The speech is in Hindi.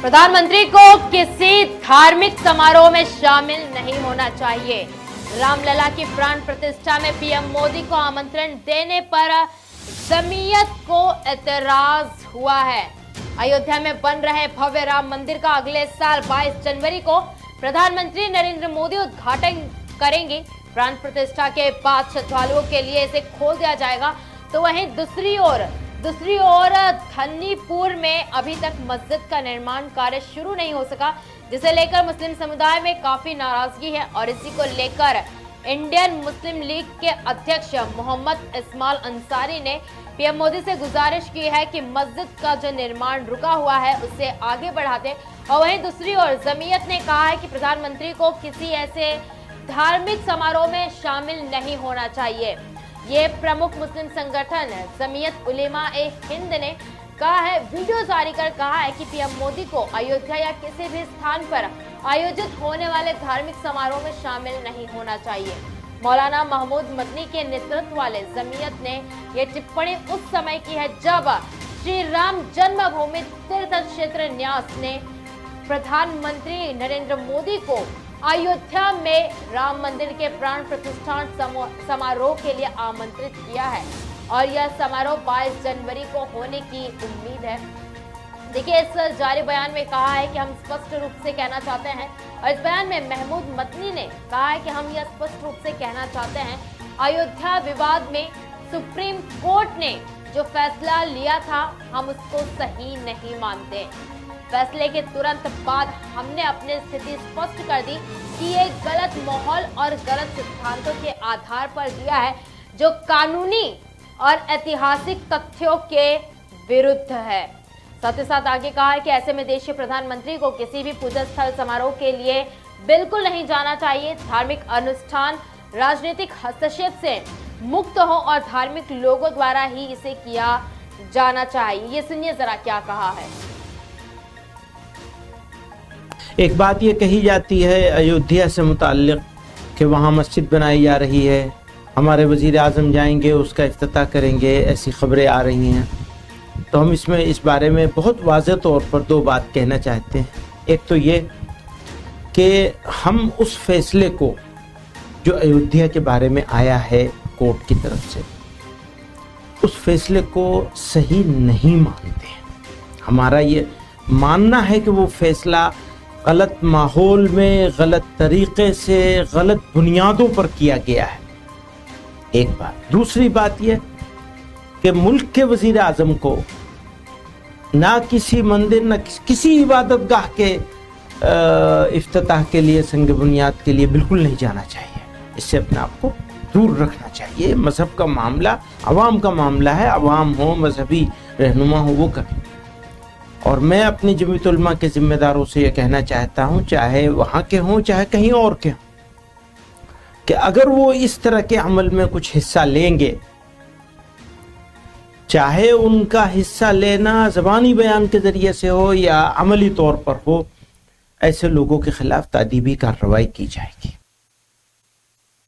प्रधानमंत्री को किसी धार्मिक समारोह में शामिल नहीं होना चाहिए। रामलला की प्राण प्रतिष्ठा में पीएम मोदी को आमंत्रण देने पर जमीयत को एतराज हुआ है। अयोध्या में बन रहे भव्य राम मंदिर का अगले साल 22 जनवरी को प्रधानमंत्री नरेंद्र मोदी उद्घाटन करेंगे। प्राण प्रतिष्ठा के बाद श्रद्धालुओं के लिए इसे खोल दिया जाएगा। तो वहीं दूसरी ओर धन्नीपुर में अभी तक मस्जिद का निर्माण कार्य शुरू नहीं हो सका, जिसे लेकर मुस्लिम समुदाय में काफी नाराजगी है। और इसी को लेकर इंडियन मुस्लिम लीग के अध्यक्ष मोहम्मद इस्माइल अंसारी ने पीएम मोदी से गुजारिश की है कि मस्जिद का जो निर्माण रुका हुआ है उसे आगे बढ़ाते। और वहीं दूसरी ओर जमीयत ने कहा है कि प्रधानमंत्री को किसी ऐसे धार्मिक समारोह में शामिल नहीं होना चाहिए। ये प्रमुख मुस्लिम संगठन जमीयत उलेमा ए हिंद ने कहा है, वीडियो जारी कर कहा है कि पीएम मोदी को अयोध्या या किसी भी स्थान पर आयोजित होने वाले धार्मिक समारोह में शामिल नहीं होना चाहिए। मौलाना महमूद मदनी के नेतृत्व वाले जमीयत ने यह टिप्पणी उस समय की है जब श्री राम जन्मभूमि तीर्थ क्षेत्र न्यास ने प्रधानमंत्री नरेंद्र मोदी को अयोध्या में राम मंदिर के प्राण प्रतिष्ठान समारोह के लिए आमंत्रित किया है और यह समारोह 22 जनवरी को होने की उम्मीद है। देखिए, इस जारी बयान में कहा है कि हम स्पष्ट रूप से कहना चाहते हैं, और इस बयान में महमूद मदनी ने कहा है कि हम यह स्पष्ट रूप से कहना चाहते हैं, अयोध्या विवाद में सुप्रीम कोर्ट ने जो फैसला लिया था हम उसको सही नहीं मानते। फैसले के तुरंत बाद हमने अपनी स्थिति स्पष्ट कर दी कि ये गलत माहौल और गलत सिद्धांतों के आधार पर दिया है, जो कानूनी और ऐतिहासिक तथ्यों के विरुद्ध है। साथ ही साथ आगे कहा है कि ऐसे में देश के प्रधानमंत्री को किसी भी पूजा स्थल समारोह के लिए बिल्कुल नहीं जाना चाहिए। धार्मिक अनुष्ठान राजनीतिक हस्तक्षेप से मुक्त हो और धार्मिक लोगों द्वारा ही इसे किया जाना चाहिए। ये सुनिए जरा क्या कहा है। एक बात ये कही जाती है अयोध्या से मुताल्लिक कि वहाँ मस्जिद बनाई जा रही है, हमारे वज़ीर आज़म जाएंगे, उसका इफ्तिताह करेंगे, ऐसी खबरें आ रही हैं। तो हम इस बारे में बहुत वाज़ेह तौर पर दो बात कहना चाहते हैं। एक तो ये कि हम उस फैसले को जो अयोध्या के बारे में आया है कोर्ट की तरफ से, उस फैसले को सही नहीं मानते। हमारा ये मानना है कि वो फैसला गलत माहौल में, गलत तरीके से, गलत बुनियादों पर किया गया है। एक बात। दूसरी बात यह कि मुल्क के वजीर आजम को ना किसी मंदिर ना किसी इबादत गाह के इफ्तिताह के लिए, संग बुनियाद के लिए बिल्कुल नहीं जाना चाहिए। इससे अपने आप को दूर रखना चाहिए। मजहब का मामला अवाम का मामला है, अवाम हो, मजहबी रहनुमा हो, वो करें। और मैं अपनी जमीयत उलमा के जिम्मेदारों से यह कहना चाहता हूँ, चाहे वहाँ के हों चाहे कहीं और के हों, कि अगर वो इस तरह के अमल में कुछ हिस्सा लेंगे, चाहे उनका हिस्सा लेना ज़बानी बयान के ज़रिए से हो या अमली तौर पर हो, ऐसे लोगों के खिलाफ तादीबी कार्रवाई की जाएगी।